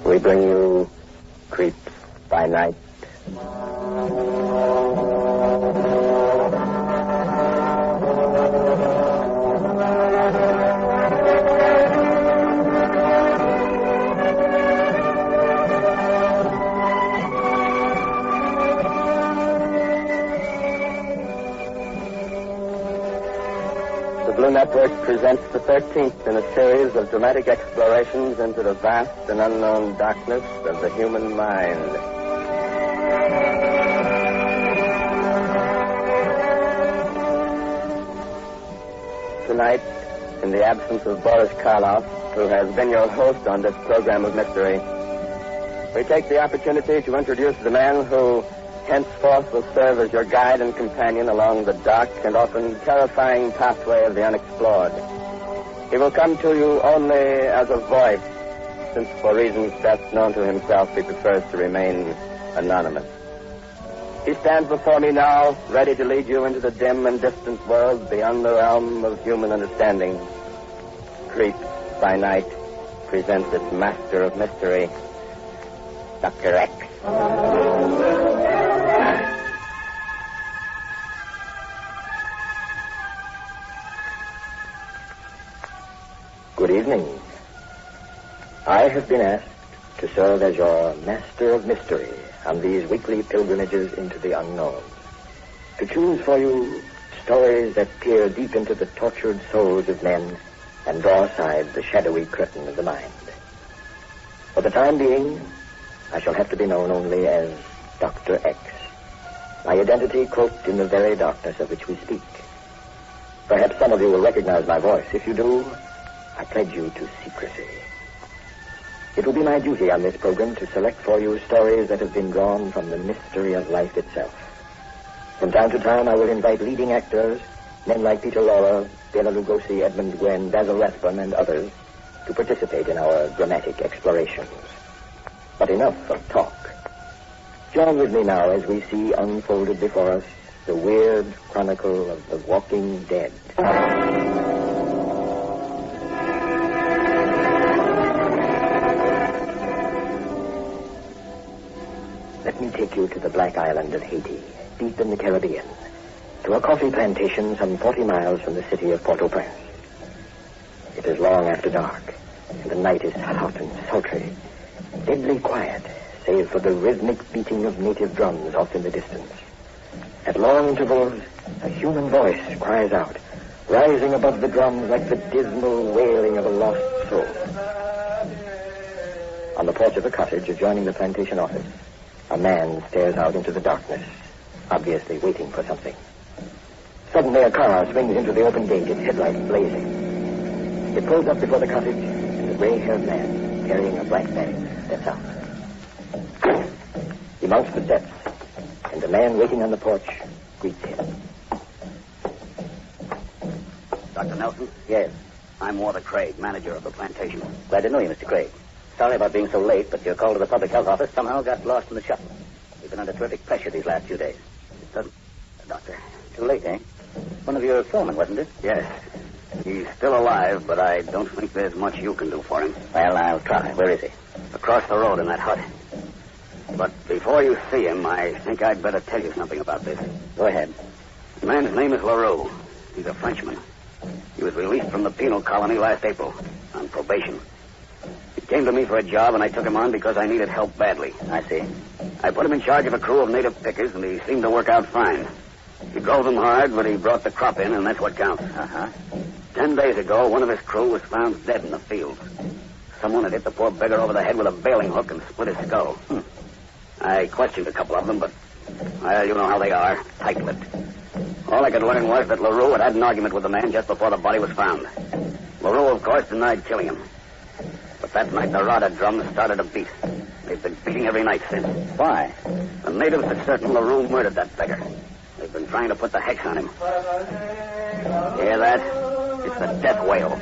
We bring you Creeps by Night. Blue Network presents the 13th in a series of dramatic explorations into the vast and unknown darkness of the human mind. Tonight, in the absence of Boris Karloff, who has been your host on this program of mystery, we take the opportunity to introduce the man who henceforth will serve as your guide and companion along the dark and often terrifying pathway of the unexplored. He will come to you only as a voice, since for reasons best known to himself he prefers to remain anonymous. He stands before me now, ready to lead you into the dim and distant world beyond the realm of human understanding. Creeps by Night presents its master of mystery, Dr. X. Good evening. I have been asked to serve as your master of mystery on these weekly pilgrimages into the unknown. To choose for you stories that peer deep into the tortured souls of men and draw aside the shadowy curtain of the mind. For the time being, I shall have to be known only as Dr. X, my identity cloaked in the very darkness of which we speak. Perhaps some of you will recognize my voice. If you do, I pledge you to secrecy. It will be my duty on this program to select for you stories that have been drawn from the mystery of life itself. From time to time, I will invite leading actors, men like Peter Lorre, Bela Lugosi, Edmund Gwen, Basil Rathbone, and others, to participate in our dramatic explorations. But enough of talk. Join with me now as we see unfolded before us the weird chronicle of the walking dead. Let me take you to the Black Island of Haiti, deep in the Caribbean, to a coffee plantation some 40 miles from the city of Port-au-Prince. It is long after dark, and the night is hot and sultry, deadly quiet, save for the rhythmic beating of native drums off in the distance. At long intervals, a human voice cries out, rising above the drums like the dismal wailing of a lost soul. On the porch of a cottage adjoining the plantation office, a man stares out into the darkness, obviously waiting for something. Suddenly a car swings into the open gate, its headlights blazing. It pulls up before the cottage, and a gray-haired man carrying a black bag steps out. He mounts the steps, and the man waiting on the porch greets him. Dr. Nelson? Yes. I'm Walter Craig, manager of the plantation. Glad to know you, Mr. Craig. Sorry about being so late, but your call to the public health office somehow got lost in the shuffle. We've been under terrific pressure these last few days. It doesn't... Doctor. Too late, eh? One of your foremen, wasn't it? Yes. He's still alive, but I don't think there's much you can do for him. Well, I'll try. Where is he? Across the road in that hut. But before you see him, I think I'd better tell you something about this. Go ahead. The man's name is Leroux. He's a Frenchman. He was released from the penal colony last April on probation. He came to me for a job, and I took him on because I needed help badly. I see. I put him in charge of a crew of native pickers, and he seemed to work out fine. He drove them hard, but he brought the crop in, and that's what counts. 10 days ago, one of his crew was found dead in the fields. Someone had hit the poor beggar over the head with a bailing hook and split his skull. I questioned a couple of them, but, well, you know how they are, tight-lipped. All I could learn was that Leroux had an argument with the man just before the body was found. Leroux, of course, denied killing him. But that night, the rod of drums started to beat. They've been beating every night since. Why? The natives are certain Leroux murdered that beggar. They've been trying to put the hex on him. Hear that? It's the death wail.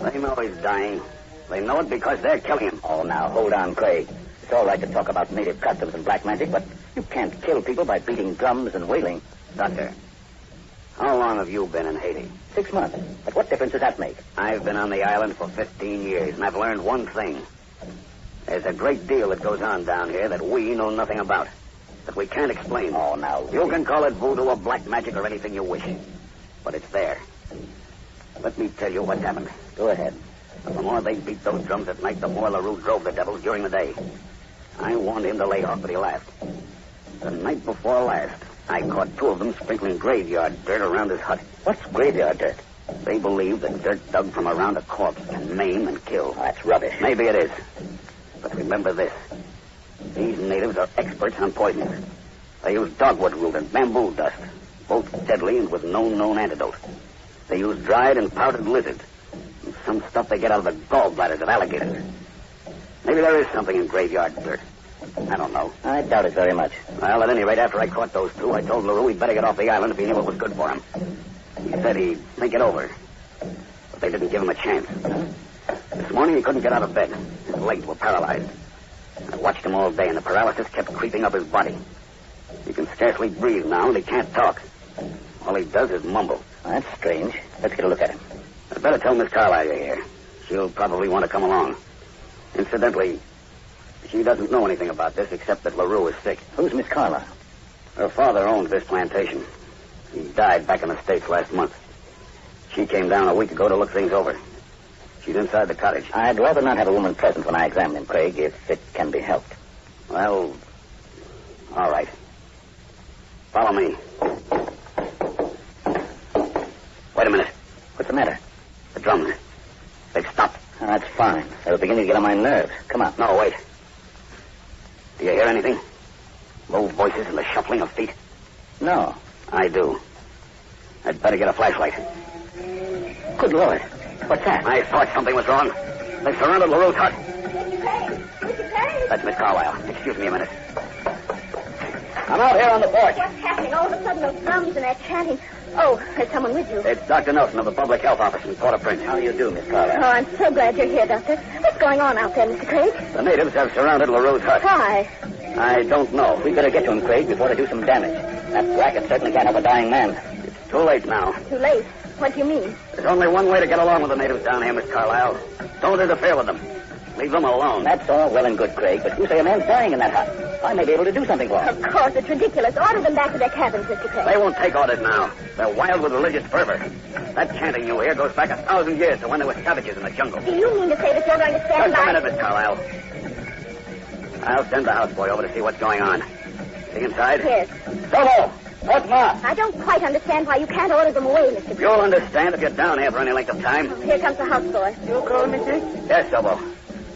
They know he's dying. They know it because they're killing him. Oh, now, hold on, Craig. It's all right to talk about native customs and black magic, but you can't kill people by beating drums and wailing. Doctor, how long have you been in Haiti? 6 months. But what difference does that make? I've been on the island for 15 years, and I've learned one thing. There's a great deal that goes on down here that we know nothing about, that we can't explain. Oh, now... You can call it voodoo or black magic or anything you wish, but it's there. Let me tell you what happened. Go ahead. The more they beat those drums at night, the more LaRue drove the devils during the day. I warned him to lay off, but he laughed. The night before last, I caught 2 of them sprinkling graveyard dirt around his hut. What's graveyard dirt? They believe that dirt dug from around a corpse can maim and kill. Oh, that's rubbish. Maybe it is. But remember this. These natives are experts on poisons. They use dogwood root and bamboo dust, both deadly and with no known antidote. They use dried and powdered lizard, and some stuff they get out of the gallbladders of alligators. Maybe there is something in graveyard dirt. I don't know. I doubt it very much. Well, at any rate, after I caught those 2, I told LaRue he'd better get off the island if he knew what was good for him. He said he'd think it over, but they didn't give him a chance. This morning he couldn't get out of bed. His legs were paralyzed. I watched him all day, and the paralysis kept creeping up his body. He can scarcely breathe now, and he can't talk. All he does is mumble. That's strange. Let's get a look at him. I'd better tell Miss Carlyle you're here. She'll probably want to come along. Incidentally, she doesn't know anything about this except that LaRue is sick. Who's Miss Carlyle? Her father owns this plantation. He died back in the States last month. She came down a week ago to look things over. She's inside the cottage. I'd rather not have a woman present when I examine him, Craig, if it can be helped. Well, all right. Follow me. Wait a minute. What's the matter? The drums. They've stopped. Oh, that's fine. They were beginning to get on my nerves. Come on. No, wait. Do you hear anything? Low voices and the shuffling of feet? No. I do. I'd better get a flashlight. Good Lord. What's that? I thought something was wrong. They've surrounded LaRue's hut. Mr. Craig? That's Miss Carlyle. Excuse me a minute. I'm out here on the porch. What's happening? All of a sudden, those drums and that chanting. Oh, there's someone with you. It's Dr. Nelson of the Public Health Office in Port-au-Prince. How do you do, Miss Carlyle? Oh, I'm so glad you're here, Doctor. What's going on out there, Mr. Craig? The natives have surrounded LaRue's hut. Why? I don't know. We'd better get to him, Craig, before they do some damage. That racket certainly can't help a dying man. It's too late now. Too late. What do you mean? There's only one way to get along with the natives down here, Miss Carlyle. Don't interfere with them. Leave them alone. That's all well and good, Craig, but you say a man's dying in that hut. I may be able to do something for him. Of course, it's ridiculous. Order them back to their cabins, Mr. Craig. They won't take orders now. They're wild with religious fervor. That chanting you hear goes back 1,000 years to when there were savages in the jungle. Do you mean to say that you're going to stand Just by? a minute, Miss Carlyle. I'll send the houseboy over to see what's going on. See inside? Yes. Tobo! What's more? I don't quite understand why you can't order them away, Mr. Craig. You'll understand if you're down here for any length of time. Here comes the houseboy. You call, mister? Yes, Tobo.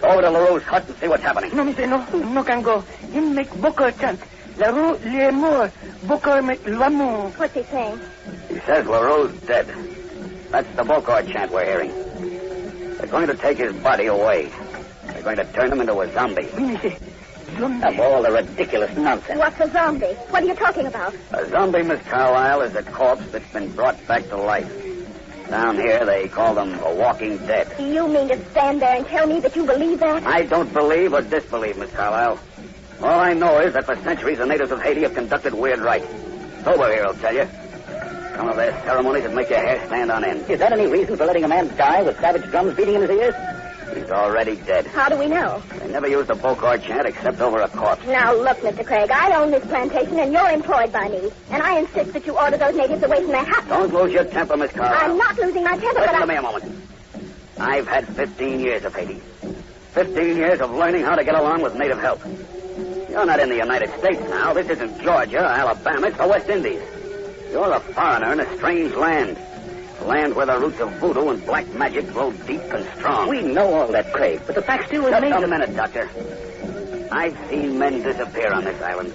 Go over to LaRue's hut and see what's happening. No, mister, no can go. Him make Bokor chant. La Rue le mort. Bokor make l'amour. What's he saying? He says LaRue's dead. That's the Bokor chant we're hearing. They're going to take his body away. They're going to turn him into a zombie. Oui, mister. Of all the ridiculous nonsense. What's a zombie? What are you talking about? A zombie, Miss Carlyle, is a corpse that's been brought back to life. Down here, they call them a walking dead. Do you mean to stand there and tell me that you believe that? I don't believe or disbelieve, Miss Carlyle. All I know is that for centuries, the natives of Haiti have conducted weird rites. Tobo here will tell you. Some of their ceremonies that make your hair stand on end. Is that any reason for letting a man die with savage drums beating in his ears? He's already dead. How do we know? They never used the Bokor chant except over a corpse. Now, look, Mr. Craig, I own this plantation, and you're employed by me. And I insist that you order those natives away from their hut. Don't lose your temper, Miss Carlyle. I'm not losing my temper, Listen but to me a moment. I've had 15 years of Haiti. 15 years of learning how to get along with native help. You're not in the United States now. This isn't Georgia, Alabama. It's the West Indies. You're a foreigner in a strange land. A land where the roots of voodoo and black magic grow deep and strong. We know all that, Craig, but the fact still Just remains... a minute, Doctor. I've seen men disappear on this island.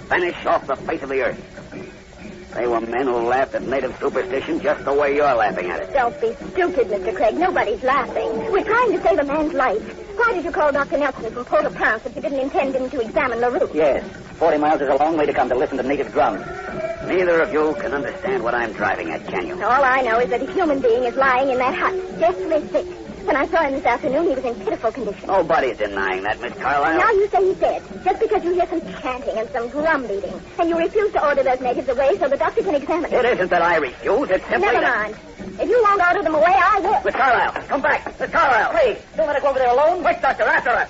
Vanish off the face of the earth. They were men who laughed at native superstition just the way you're laughing at it. Don't be stupid, Mr. Craig. Nobody's laughing. We're trying to save a man's life. Why did you call Dr. Nelson from Port-au-Prince if you didn't intend him to examine LaRue? Yes, 40 miles is a long way to come to listen to native drums. Neither of you can understand what I'm driving at, can you? All I know is that a human being is lying in that hut, deathly sick. When I saw him this afternoon, he was in pitiful condition. Nobody's denying that, Miss Carlyle. Now you say he's dead, just because you hear some chanting and some drum beating, and you refuse to order those natives away so the doctor can examine It them. isn't that I refuse. It's simply Never that... mind. If you won't order them away, I will. Miss Carlyle, come back. Miss Carlyle. Craig, don't let her go over there alone. Quick, Doctor, after her.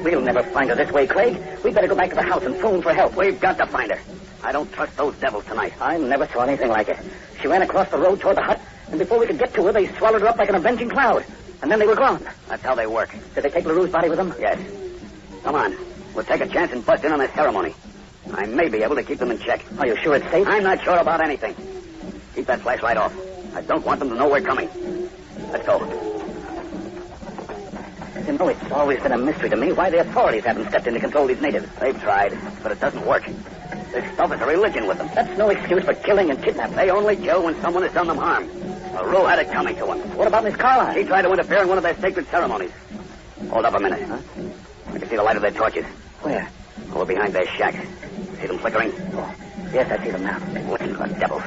We'll never find her this way, Craig. We'd better go back to the house and phone for help. We've got to find her. I don't trust those devils tonight. I never saw anything like it. She ran across the road toward the hut, and before we could get to her, they swallowed her up like an avenging cloud. And then they were gone. That's how they work. Did they take LaRue's body with them? Yes. Come on. We'll take a chance and bust in on their ceremony. I may be able to keep them in check. Are you sure it's safe? I'm not sure about anything. Keep that flashlight off. I don't want them to know we're coming. Let's go. You know, it's always been a mystery to me why the authorities haven't stepped in to control these natives. They've tried, but it doesn't work. This stuff is a religion with them. That's no excuse for killing and kidnapping. They only kill when someone has done them harm. LaRue had it coming to him. What about Miss Carlyle? He tried to interfere in one of their sacred ceremonies. Hold up a minute. Huh? I can see the light of their torches. Where? Over behind their shack. See them flickering? Oh, yes, I see them now. Listen to the devils.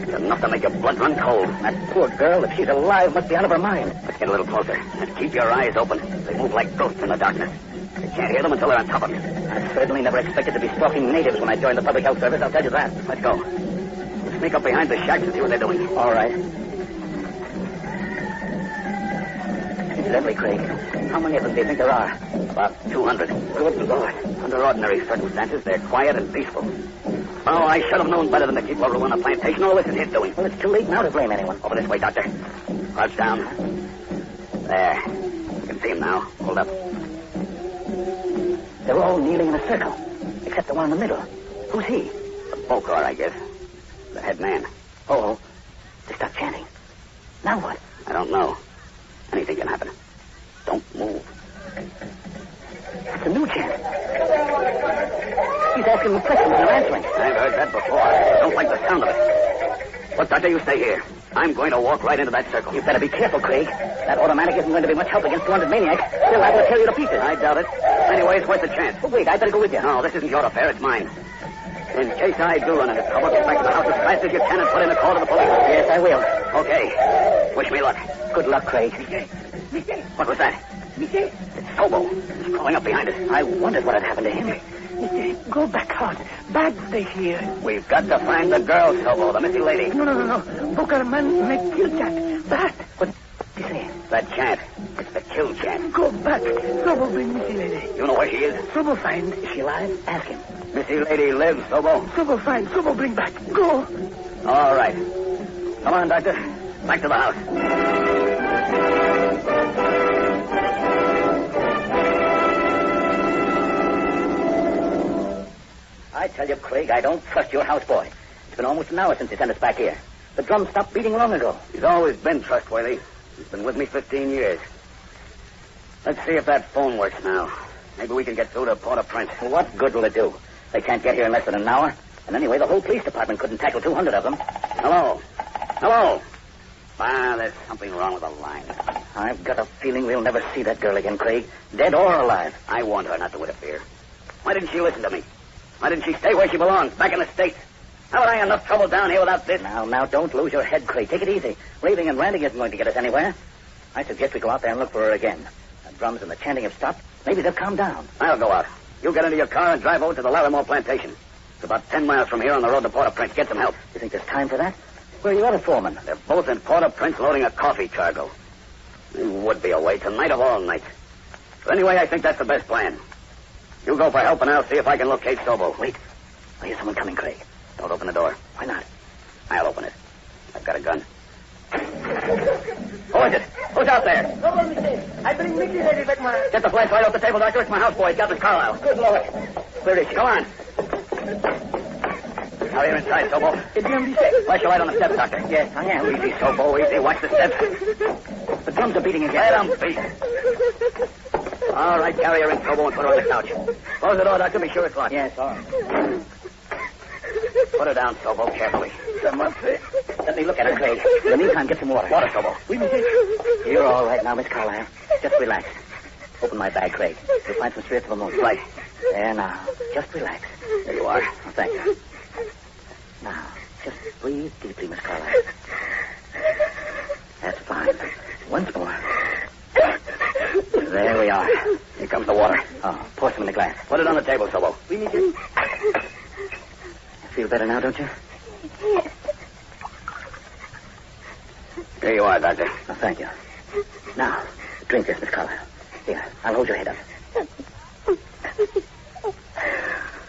It's enough to make your blood run cold. That poor girl, if she's alive, must be out of her mind. Let's get a little closer. And keep your eyes open. They move like ghosts in the darkness. You can't hear them until they're on top of you. I certainly never expected to be stalking natives when I joined the public health service, I'll tell you that. Let's go. We'll sneak up behind the shacks and see what they're doing. All right. Incidentally, Craig, how many of them do you think there are? About 200. Good Lord. Under ordinary circumstances, they're quiet and peaceful. Oh, I should have known better than to keep LaRue on the plantation. All this is his doing. Well, it's too late now to blame anyone. Over this way, Doctor. Crouch down. There. You can see him now. Hold up. They're all kneeling in a circle, except the one in the middle. Who's he? The Bokor, I guess. The head man. Oh, they stopped chanting. Now what? I don't know. Anything can happen. Don't move. It's a new chant. He's asking me questions and they're answering. I've heard that before. I don't like the sound of it. But, Doctor, you stay here. I'm going to walk right into that circle. You better be careful, Craig. That automatic isn't going to be much help against 200 maniacs. They'll liable to tear you to pieces. I doubt it. Anyway, it's worth a chance. Oh, wait, I better go with you. No, this isn't your affair. It's mine. In case I do run into trouble, get back to the house as fast as you can and put in a call to the police. Yes, I will. Okay. Wish me luck. Good luck, Craig. What was that? It's Sobo. He's crawling up behind us. I wondered what had happened to him. Go back out. Bad stay here. We've got to find the girl, Sobo, the missing lady. No. Booker man may kill that. That. What did you say? That chant. It's the kill chant. Go back. Sobo bring Missy Lady. You know where she is? Sobo find. Is she alive? Ask him. Missy Lady lives, Sobo. Sobo find. Sobo bring back. Go. All right. Come on, Doctor. Back to the house. I tell you, Craig, I don't trust your houseboy. It's been almost an hour since he sent us back here. The drum stopped beating long ago. He's always been trustworthy. He's been with me 15 years. Let's see if that phone works now. Maybe we can get through to Port-au-Prince. Well, what good will it do? They can't get here in less than an hour. And anyway, the whole police department couldn't tackle 200 of them. Hello? Hello? There's something wrong with the line. I've got a feeling we'll never see that girl again, Craig. Dead or alive. I warned her not to interfere. Why didn't she listen to me? Why didn't she stay where she belongs, back in the States? Haven't I enough trouble down here without this? Now, don't lose your head, Craig. Take it easy. Raving and ranting isn't going to get us anywhere. I suggest we go out there and look for her again. The drums and the chanting have stopped. Maybe they'll calm down. I'll go out. You get into your car and drive over to the Larimore plantation. It's about 10 miles from here on the road to Port-au-Prince. Get some help. You think there's time for that? Where are your other foremen? They're both in Port-au-Prince loading a coffee cargo. They would be away tonight of all nights. But anyway, I think that's the best plan. You go for help and I'll see if I can locate Sobo. Wait. I hear someone coming, Craig. Don't open the door. Why not? I'll open it. I've got a gun. Who is it? Who's out there? Sobo, Missy. I bring Missy Lady back, man. Get the flashlight off the table, Doctor. It's my houseboy. He's got Miss Carlyle. Good Lord. Where is she? Come on. Hurry her inside, Sobo. It's going to be safe. Flash your light on the steps, Doctor. Yes, I am. Easy, Sobo. Easy. Watch the steps. The drums are beating again. Let 'em beat. All right, carry her in, Sobo, and put her on the couch. Close the door, Doctor. Be sure it's locked. Yes, all right. Put her down, Sobo, carefully. Let me look at her, Craig. In the meantime, get some water. Water, Sobo. We Missy. You're all right now, Miss Carlyle. Just relax. Open my bag, Craig. You'll find some spirits of ammonia. Right. There now. Just relax. There you are. Oh, thank you. Now, just breathe deeply, Miss Carlyle. That's fine. Once more. There we are. Here comes the water. Oh, pour some in the glass. Put it on the table, Sobo. We need you. Feel better now, don't you? Yes. Here you are, Doctor. Oh, thank you. Now, drink this, Miss Carlyle. Here, I'll hold your head up.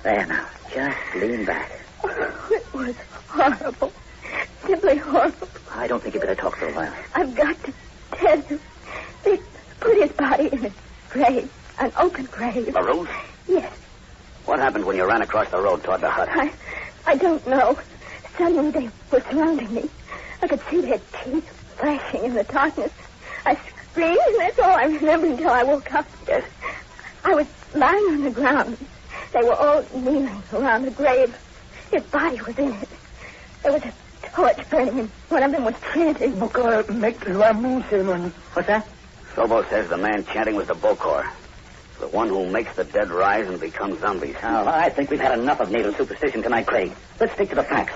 There now. Just lean back. Oh, it was horrible. Simply horrible. I don't think you better talk for a while. I've got to tell you. They put his body in a grave. An open grave. A roof? Yes. What happened when you ran across the road toward the hut? I don't know. Suddenly they were surrounding me. I could see their teeth flashing in the darkness. I screamed, and that's all I remember until I woke up. Yes? I was lying on the ground. They were all kneeling around the grave. His body was in it. There was a torch burning, and one of them was chanting. Bokor make l'amour ceremony. What's that? Sobo says the man chanting was the Bokor. The one who makes the dead rise and become zombies. Oh, I think we've had enough of native superstition tonight, Craig. Let's stick to the facts.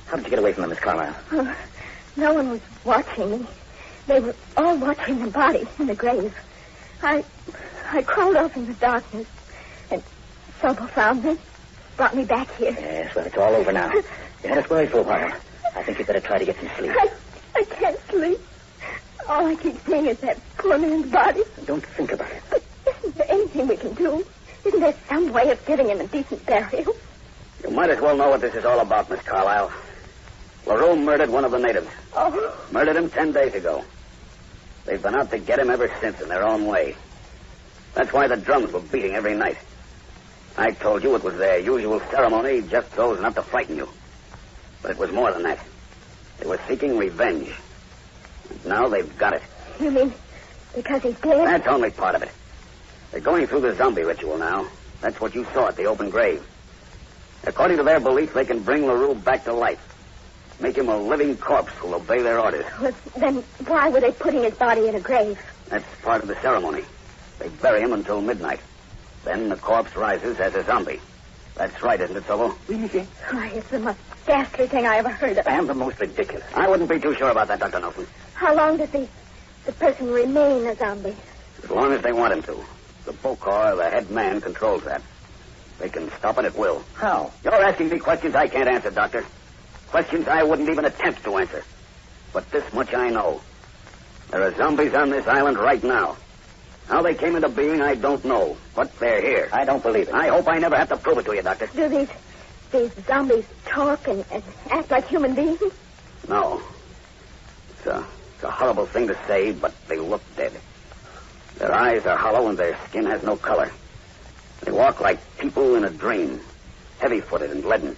How did you get away from them, Miss Carlyle? Oh, no one was watching me. They were all watching the body in the grave. I crawled off in the darkness, and Sobo found me, brought me back here. Yes, well, it's all over now. You had us worried for a while. I think you'd better try to get some sleep. I can't sleep. All I keep seeing is that poor man's body. Don't think about it. But isn't there anything we can do? Isn't there some way of giving him a decent burial? You might as well know what this is all about, Miss Carlyle. LaRue murdered one of the natives. Oh. Murdered him 10 days ago. They've been out to get him ever since in their own way. That's why the drums were beating every night. I told you it was their usual ceremony just so as not to frighten you. But it was more than that. They were seeking revenge. And now they've got it. You mean because he's dead? That's only part of it. They're going through the zombie ritual now. That's what you saw at the open grave. According to their belief, they can bring LaRue back to life. Make him a living corpse who'll obey their orders. Well, then why were they putting his body in a grave? That's part of the ceremony. They bury him until midnight. Then the corpse rises as a zombie. That's right, isn't it, Sobo? Oui, monsieur. Why, it's the most ghastly thing I ever heard of. And the most ridiculous. I wouldn't be too sure about that, Dr. Nelson. How long does the person remain a zombie? As long as they want him to. The Bokor, the head man, controls that. They can stop it at will. How? You're asking me questions I can't answer, Doctor. Questions I wouldn't even attempt to answer. But this much I know. There are zombies on this island right now. How they came into being, I don't know. But they're here. I don't believe it. I hope I never have to prove it to you, Doctor. Do these zombies talk and act like human beings? No. It's a horrible thing to say, but they look dead. Their eyes are hollow and their skin has no color. They walk like people in a dream, heavy-footed and leaden.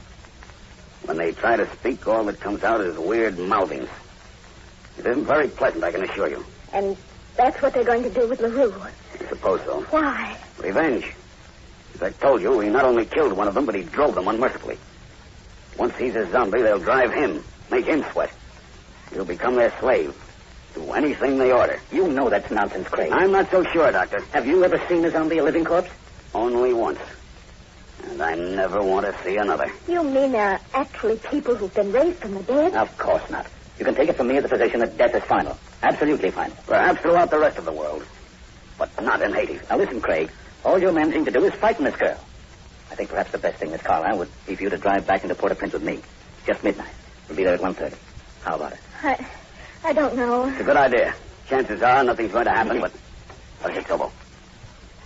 When they try to speak, all that comes out is weird mouthings. It isn't very pleasant, I can assure you. And that's what they're going to do with LaRue. I suppose so. Why? Revenge. As I told you, he not only killed one of them, but he drove them unmercifully. Once he's a zombie, they'll drive him, make him sweat. He'll become their slave. Do anything they order. You know that's nonsense, Craig. I'm not so sure, Doctor. Have you ever seen a zombie, a living corpse? Only once. And I never want to see another. You mean there are actually people who've been raised from the dead? Of course not. You can take it from me as a position that death is final. Absolutely final. Perhaps throughout the rest of the world. But not in Haiti. Now listen, Craig. All your men seem to do is frighten this girl. I think perhaps the best thing, Miss Carlyle, would be for you to drive back into Port-au-Prince with me. Just midnight. We'll be there at 1:30. How about it? I don't know. It's a good idea. Chances are nothing's going to happen, but... What is it, Sobo?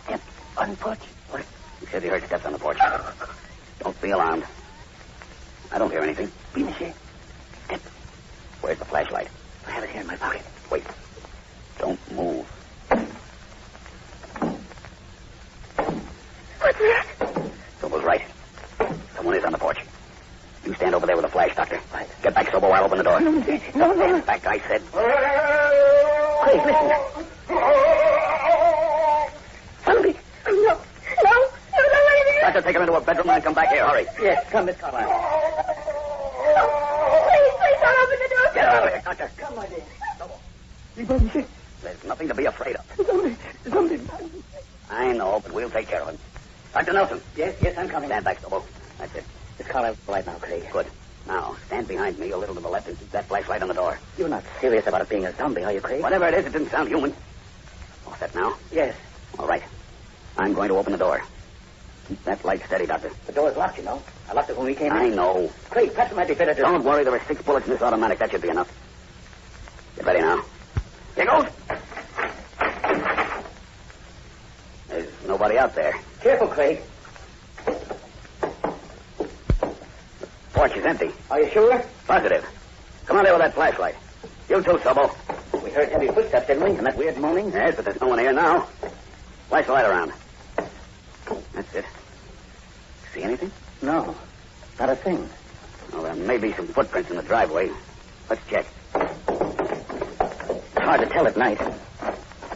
Step on the porch. What? He says he heard steps on the porch. Don't be alarmed. I don't hear anything. Oui, monsieur. Step. Where's the flashlight? I have it here in my pocket. Wait. Don't move. What's that? Sobo's right. Someone is on the porch. You stand over there with a flash, Doctor. Right. Get back, Sobo. I'll open the door. No, monsieur. No. Stand back, I said. Craig, listen. Somebody. No. Doctor, take him into a bedroom and come back here. Hurry. Yes, come, Miss Carlyle. Please don't open the door. Get out of here, Doctor. Come, my dear. Oui, bon, monsieur. There's nothing to be afraid of. Zombie. I know, but we'll take care of him. Dr. Nelson. Yes, I'm coming. Stand back, Sobo. That's it. Miss Carlyle, right now, Craig. Good. Now, stand behind me a little to the left and keep that flashlight on the door. You're not serious about it being a zombie, are you, Craig? Whatever it is, it didn't sound human. All set now? Yes. All right. I'm going to open the door. Keep that light steady, Doctor. The door's locked, you know. I locked it when we came in. I know. Craig, perhaps it might be better to... Don't worry, there are 6 bullets in this automatic. That should be enough. Get ready now. Here goes. There's nobody out there. Careful, Craig. Porch is empty. Are you sure? Positive. Come on there with that flashlight. You too, Sobo. We heard heavy footsteps, didn't we? And that weird moaning? Yes, but there's no one here now. Flash the light around. That's it. See anything? No. Not a thing. Well, there may be some footprints in the driveway. Let's check. It's hard to tell at night.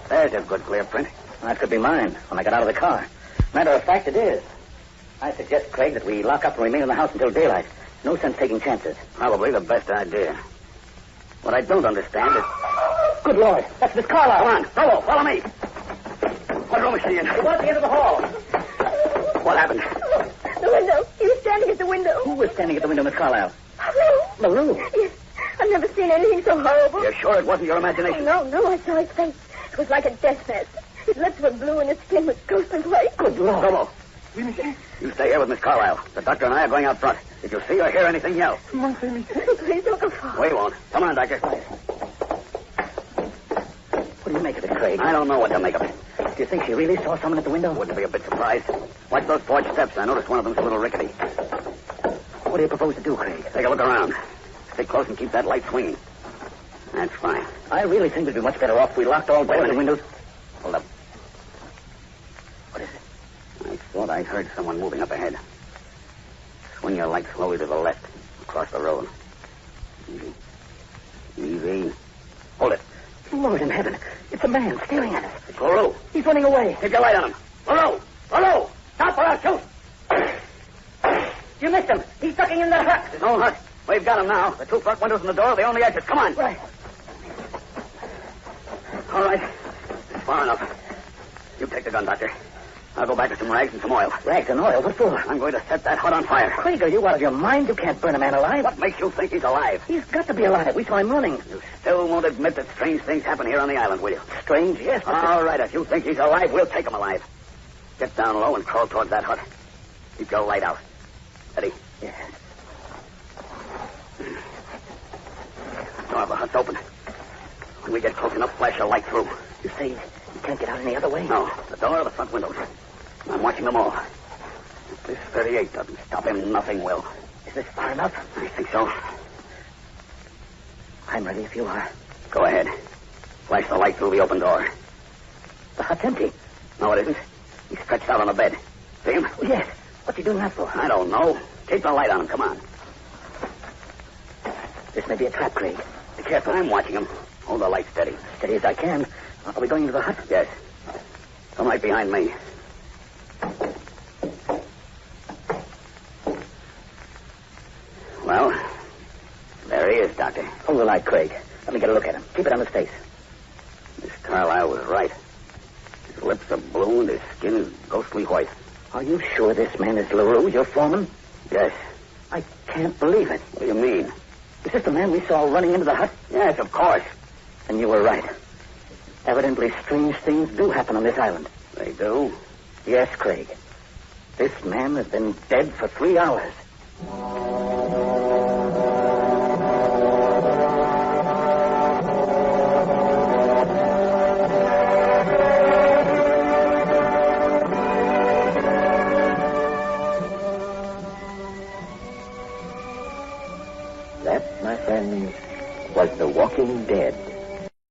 There's a good clear print. That could be mine when I got out of the car. Matter of fact, it is. I suggest, Craig, that we lock up and remain in the house until daylight. No sense taking chances. Probably the best idea. What I don't understand is... Good Lord. That's Miss Carloff. Come on. Sobo, follow me. What room is she in? It was at the end of the hall. What happened? The window. He was standing at the window. Who was standing at the window, Miss Carlisle? LaRue. LaRue? Yes. I've never seen anything so horrible. You're sure it wasn't your imagination? No, I saw his face. It was like a death mask. His lips were blue and his skin was ghostly white. Good Lord. Sobo, you stay here with Miss Carlisle. The doctor and I are going out front. If you see or hear anything, yell. Please don't go far. We won't. Come on, Doctor. What do you make of it, Craig? I don't know what to make of it. Do you think she really saw someone at the window? Wouldn't be a bit surprised. Watch those porch steps. I noticed one of them's a little rickety. What do you propose to do, Craig? Take a look around. Stay close and keep that light swinging. That's fine. I really think we'd be much better off if we locked all doors and windows. Hold up. What is it? I thought I heard someone moving up ahead. Swing your light slowly to the left, across the road. Easy. Easy. Hold it. Lord in heaven. It's a man staring at us. It's LaRue. He's running away. Keep your light on him. LaRue! LaRue! Stop or I'll shoot! You missed him. He's ducking in that hut. There's no hut. We've got him now. The 2 front windows and the door are the only exits. Come on. Right. All right. It's far enough. You take the gun, Doctor. I'll go back to some rags and some oil. Rags and oil? What for? I'm going to set that hut on fire. Craig, are you out of your mind? You can't burn a man alive. What makes you think he's alive? He's got to be alive. We saw him running. You still won't admit that strange things happen here on the island, will you? Strange, yes. But All right, if you think he's alive, we'll take him alive. Get down low and crawl towards that hut. Keep your light out. Ready? Yes. Door of the hut's open. When we get close enough, flash your light through. You say you can't get out any other way? No, the door or the front windows. I'm watching them all. If this 38 doesn't stop him, nothing will. Is this far enough? I think so. I'm ready if you are. Go ahead. Flash the light through the open door. The hut's empty. No, it isn't. He's stretched out on a bed. See him? Oh, yes. What's he doing that for? I don't know. Keep the light on him. Come on. This may be a trap, Craig. Be careful. I'm watching him. Hold the light steady. Steady as I can. Are we going into the hut? Yes. Come right behind me. Well, there he is, Doctor. Hold the light, Craig. Let me get a look at him. Keep it on his face. Miss Carlisle was right. His lips are blue and his skin is ghostly white. Are you sure this man is LaRue, your foreman? Yes. I can't believe it. What do you mean? Is this the man we saw running into the hut? Yes, of course. And you were right. Evidently, strange things do happen on this island. They do? Yes, Craig. This man has been dead for 3 hours. That, my friends, was The Walking Dead.